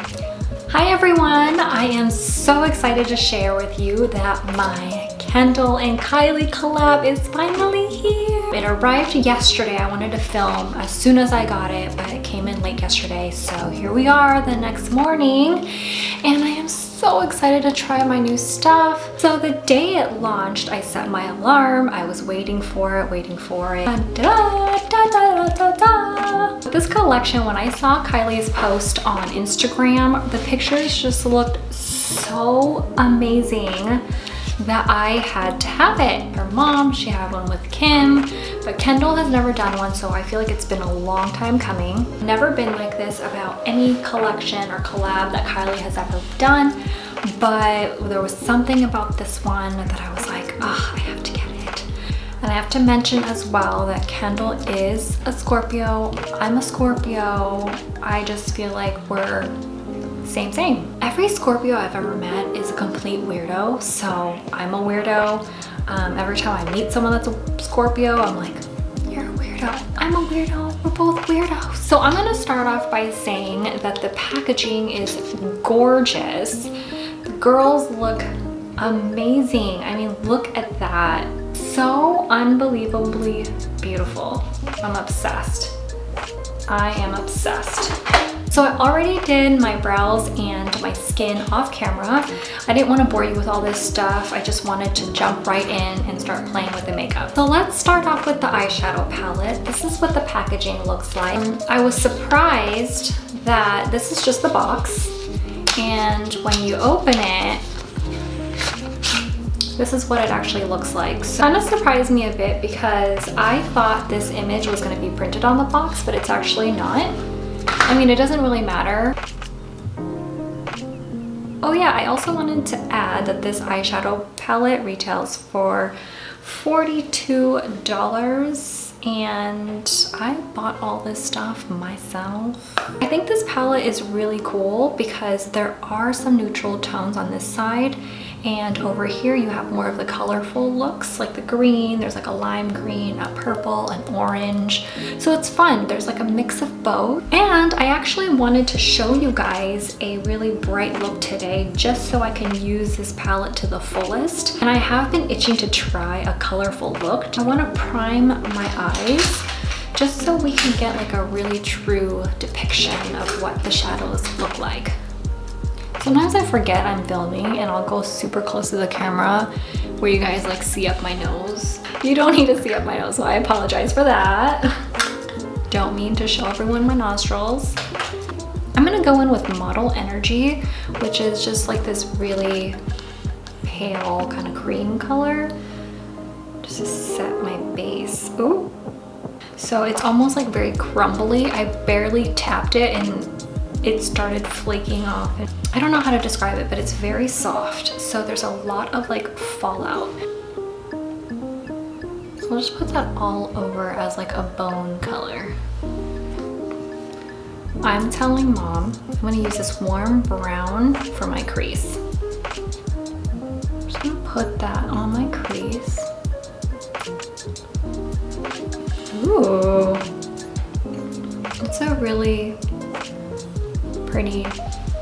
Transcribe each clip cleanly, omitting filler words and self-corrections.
Hi everyone, I am so excited to share with you that my Kendall and Kylie collab is finally here. It arrived yesterday. I wanted to film as soon as I got it, but it came in late yesterday. So here we are the next morning, and I am so excited to try my new stuff. So the day it launched, I set my alarm. I was waiting for it. This collection, when I saw Kylie's post on Instagram, the pictures just looked so amazing that I had to have it. Her mom, she had one with Kim, but Kendall has never done one, so I feel like it's been a long time coming. Never been like this about any collection or collab that Kylie has ever done, but there was something about this one that I was like, oh, I have to get it. And I have to mention as well that Kendall is a Scorpio. I'm a Scorpio. I just feel like we're same. Every Scorpio I've ever met is a complete weirdo, so I'm a weirdo. Every time I meet someone that's a Scorpio, I'm like, you're a weirdo, I'm a weirdo, we're both weirdos. So I'm gonna start off by saying that the packaging is gorgeous. The girls look amazing. I mean, look at that. So unbelievably beautiful. I'm obsessed. I am obsessed. So I already did my brows and my skin off camera. I didn't want to bore you with all this stuff. I just wanted to jump right in and start playing with the makeup. So let's start off with the eyeshadow palette. This is what the packaging looks like. I was surprised that this is just the box, and when you open it, this is what it actually looks like. So it kind of surprised me a bit because I thought this image was going to be printed on the box, but it's actually not. I mean, it doesn't really matter. Oh yeah, I also wanted to add that this eyeshadow palette retails for $42, and I bought all this stuff myself. I think this palette is really cool because there are some neutral tones on this side, and over here you have more of the colorful looks, like the green, there's like a lime green, a purple, an orange. So it's fun, there's like a mix of both. And I actually wanted to show you guys a really bright look today, just so I can use this palette to the fullest. And I have been itching to try a colorful look. I wanna prime my eyes, just so we can get like a really true depiction of what the shadows look like. Sometimes I forget I'm filming and I'll go super close to the camera where you guys like see up my nose. You don't need to see up my nose, so I apologize for that. Don't mean to show everyone my nostrils. I'm gonna go in with Model Energy, which is just like this really pale kind of cream color, just to set my base. Ooh. So it's almost like very crumbly. I barely tapped it and it started flaking off. I don't know how to describe it, but it's very soft. So there's a lot of like fallout. So I'll just put that all over as like a bone color. I'm telling mom I'm gonna use this warm brown for my crease. I'm just gonna put that on my crease. Ooh, it's a really pretty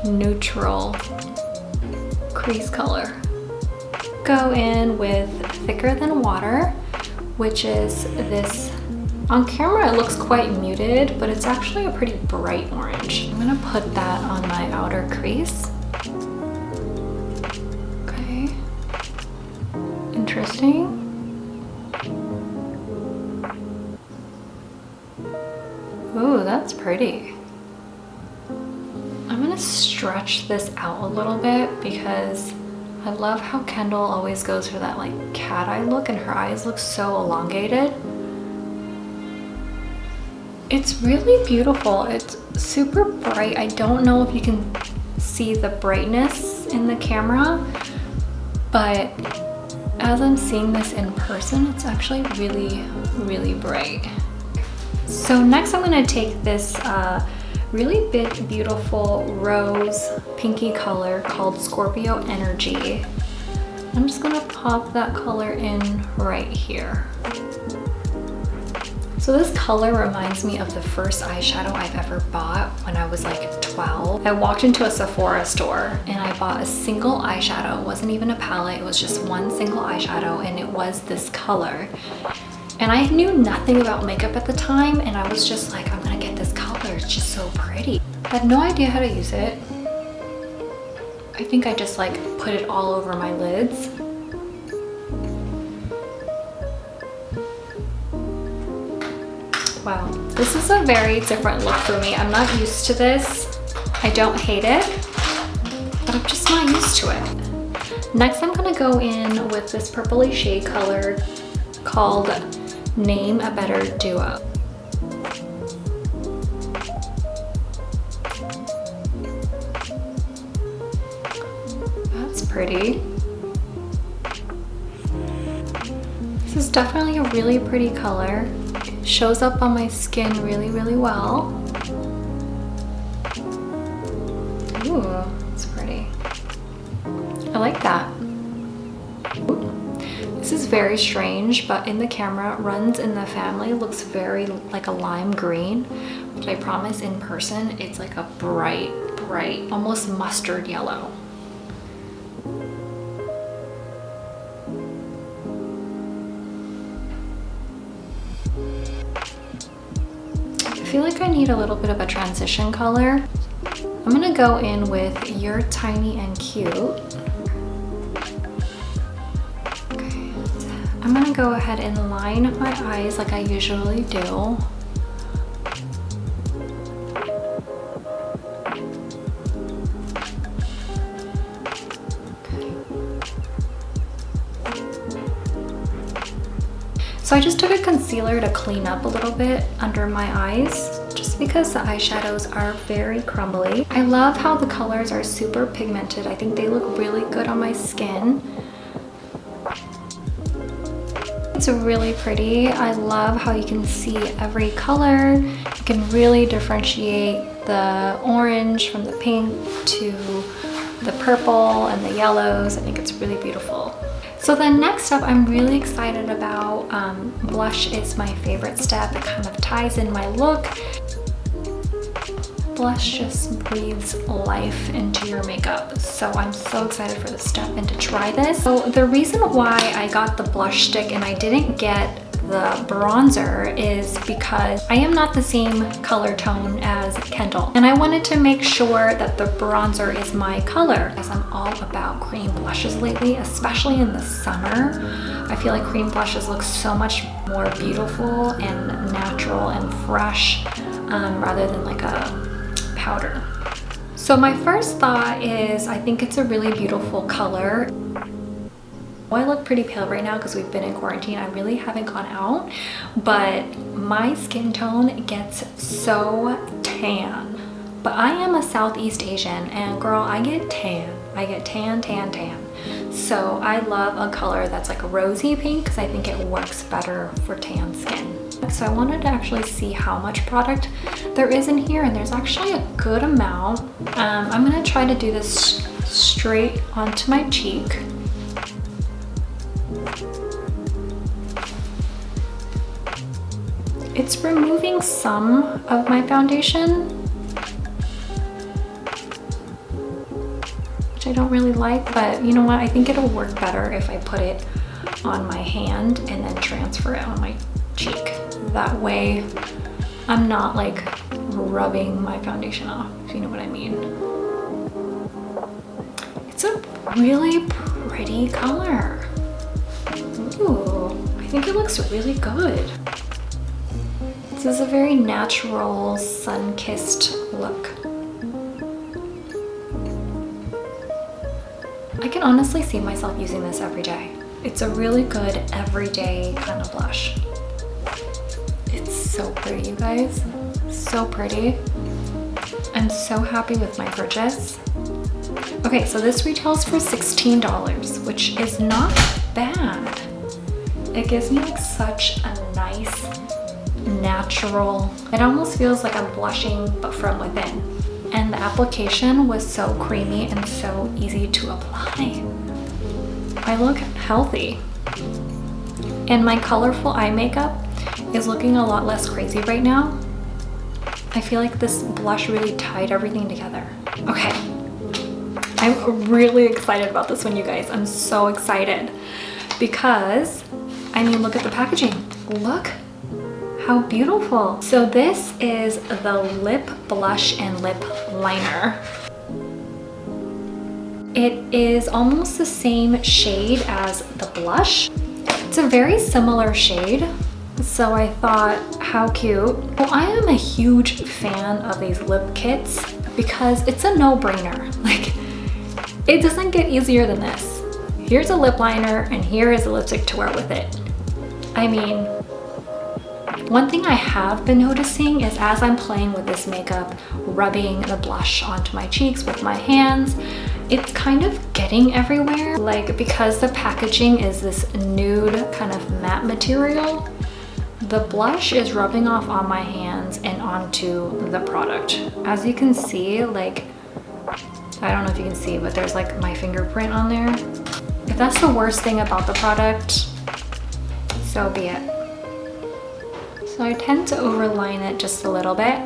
neutral crease color. Go in with Thicker Than Water, which is this, on camera it looks quite muted, but it's actually a pretty bright orange. I'm gonna put that on my outer crease. Okay, interesting. Ooh, that's pretty. I'm gonna stretch this out a little bit because I love how Kendall always goes for that like cat eye look, and her eyes look so elongated. It's really beautiful. It's super bright. I don't know if you can see the brightness in the camera, but as I'm seeing this in person, it's actually really bright. So next I'm gonna take this really big, beautiful rose pinky color called Scorpio Energy. I'm just gonna pop that color in right here. So this color reminds me of the first eyeshadow I've ever bought when I was like 12. I walked into a Sephora store and I bought a single eyeshadow. It wasn't even a palette, it was just one single eyeshadow, and it was this color. And I knew nothing about makeup at the time, and I was just like, I'm gonna get this color, it's just so pretty. I had no idea how to use it. I think I just like put it all over my lids. Wow, this is a very different look for me. I'm not used to this. I don't hate it, but I'm just not used to it. Next, I'm gonna go in with this purpley shade color called Name a Better Duo. That's pretty. This is definitely a really pretty color. It shows up on my skin really, really well. Ooh, it's pretty. I like that. Ooh. This is very strange, but in the camera, runs in the family looks very like a lime green, but I promise in person, it's like a bright, almost mustard yellow. I feel like I need a little bit of a transition color. I'm gonna go in with You're Tiny and Cute. I'm gonna go ahead and line my eyes like I usually do. So I just took a concealer to clean up a little bit under my eyes, just because the eyeshadows are very crumbly. I love how the colors are super pigmented. I think they look really good on my skin. It's really pretty. I love how you can see every color. You can really differentiate the orange from the pink to the purple and the yellows. I think it's really beautiful. So then next up, I'm really excited about blush is my favorite step. It kind of ties in my look. Blush just breathes life into your makeup. So I'm so excited for this step and to try this. So the reason why I got the blush stick and I didn't get the bronzer is because I am not the same color tone as Kendall. And I wanted to make sure that the bronzer is my color, because I'm all about cream blushes lately, especially in the summer. I feel like cream blushes look so much more beautiful and natural and fresh rather than like a powder. So my first thought is I think it's a really beautiful color. I look pretty pale right now because we've been in quarantine. I really haven't gone out, but my skin tone gets so tan. But I am a Southeast Asian, and girl, I get tan. I get tan. So I love a color that's like a rosy pink because I think it works better for tan skin. So I wanted to actually see how much product there is in here, and there's actually a good amount. I'm gonna try to do this straight onto my cheek. It's removing some of my foundation, which I don't really like, but you know what? I think it'll work better if I put it on my hand and then transfer it on my cheek. That way I'm not like rubbing my foundation off, if you know what I mean. It's a really pretty color. Ooh, I think it looks really good. This is a very natural, sun-kissed look. I can honestly see myself using this every day. It's a really good everyday kind of blush. It's so pretty, you guys. So pretty. I'm so happy with my purchase. Okay, so this retails for $16, which is not bad. It gives me like such a nice, natural, it almost feels like I'm blushing but from within. And the application was so creamy and so easy to apply. I look healthy. And my colorful eye makeup is looking a lot less crazy right now. I feel like this blush really tied everything together. Okay, I'm really excited about this one, you guys. I'm so excited because, I mean, look at the packaging. Look how beautiful. So this is the lip blush and lip liner. It is almost the same shade as the blush. It's a very similar shade. So I thought, how cute. Well, I am a huge fan of these lip kits because it's a no-brainer. Like, it doesn't get easier than this. Here's a lip liner and here is a lipstick to wear with it. I mean, one thing I have been noticing is as I'm playing with this makeup, rubbing the blush onto my cheeks with my hands, it's kind of getting everywhere. Like, because the packaging is this nude kind of matte material, the blush is rubbing off on my hands and onto the product. As you can see, like, I don't know if you can see, but there's like my fingerprint on there. If that's the worst thing about the product, so be it. So I tend to overline it just a little bit.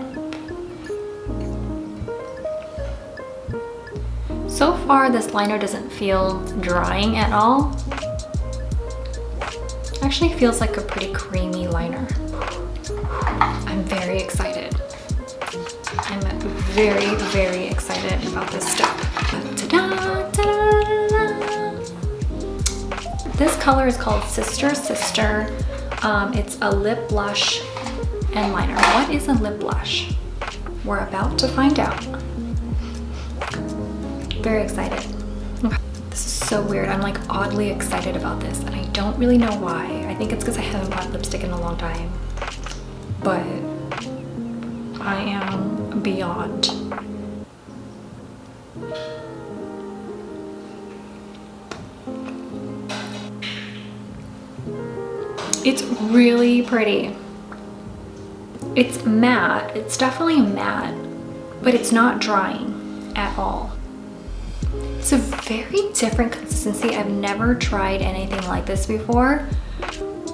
So far, this liner doesn't feel drying at all. Actually feels like a pretty creamy liner. I'm very excited. I'm very, very excited about this step. Ta-da, ta-da. This color is called Sister Sister. It's a lip blush and liner. What is a lip blush? We're about to find out. Very excited. This is so weird. I'm like oddly excited about this and I don't really know why. I think it's because I haven't bought lipstick in a long time. But I am beyond. It's really pretty. It's matte. It's definitely matte, but it's not drying at all. It's a very different consistency. I've never tried anything like this before.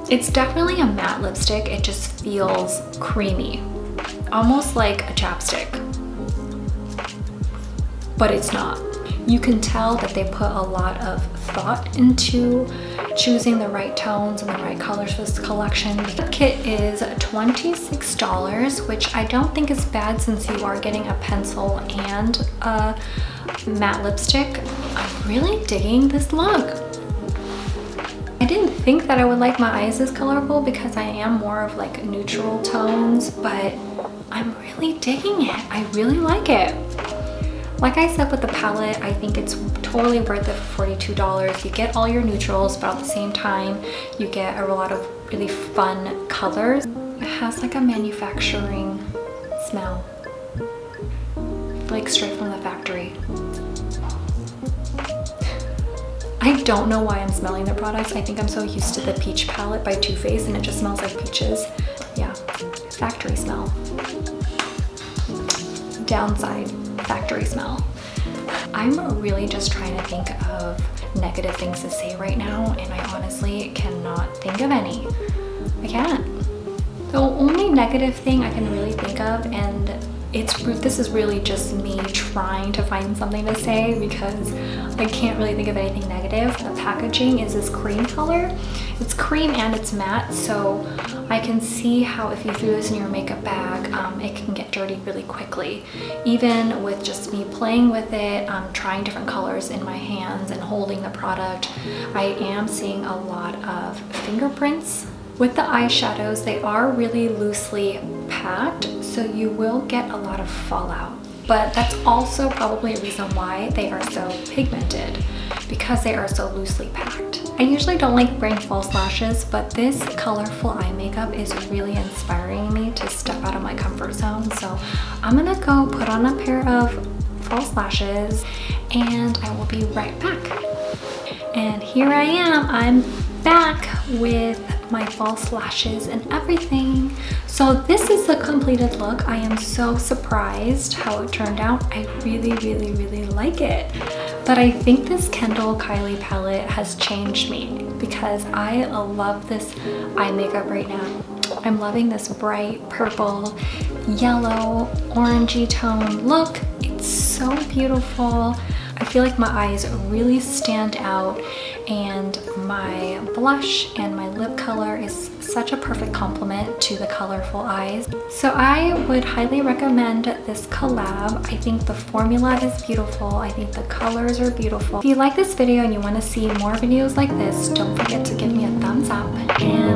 It's definitely a matte lipstick. It just feels creamy, almost like a chapstick, but it's not. You can tell that they put a lot of thought into choosing the right tones and the right colors for this collection. The kit is $26, which I don't think is bad since you are getting a pencil and a matte lipstick. I'm really digging this look. I didn't think that I would like my eyes this colorful because I am more of like neutral tones, but I'm really digging it. I really like it. Like I said with the palette, I think it's totally worth it for $42. You get all your neutrals, but at the same time, you get a lot of really fun colors. It has like a manufacturing smell, like straight from the factory. I don't know why I'm smelling the products. I think I'm so used to the Peach palette by Too Faced and it just smells like peaches. Yeah, factory smell. Downside, factory smell. I'm really just trying to think of negative things to say right now and I honestly cannot think of any. I can't. The only negative thing I can really think of, and this is really just me trying to find something to say because I can't really think of anything negative. The packaging is this cream color. It's cream and it's matte, so I can see how if you threw this in your makeup bag, it can get dirty really quickly. Even with just me playing with it, trying different colors in my hands and holding the product, I am seeing a lot of fingerprints. With the eyeshadows, they are really loosely packed, so you will get a lot of fallout. But that's also probably a reason why they are so pigmented, because they are so loosely packed. I usually don't like wearing false lashes, but this colorful eye makeup is really inspiring me to step out of my comfort zone. So I'm gonna go put on a pair of false lashes and I will be right back. And here I am, I'm back with my false lashes and everything. So this is the completed look. I am so surprised how it turned out. I really, really, really like it. But I think this Kendall Kylie palette has changed me because I love this eye makeup right now. I'm loving this bright purple, yellow, orangey tone look. It's so beautiful. I feel like my eyes really stand out, and my blush and my lip color is such a perfect complement to the colorful eyes. So I would highly recommend this collab. I think the formula is beautiful. I think the colors are beautiful. If you like this video and you want to see more videos like this, don't forget to give me a thumbs up. And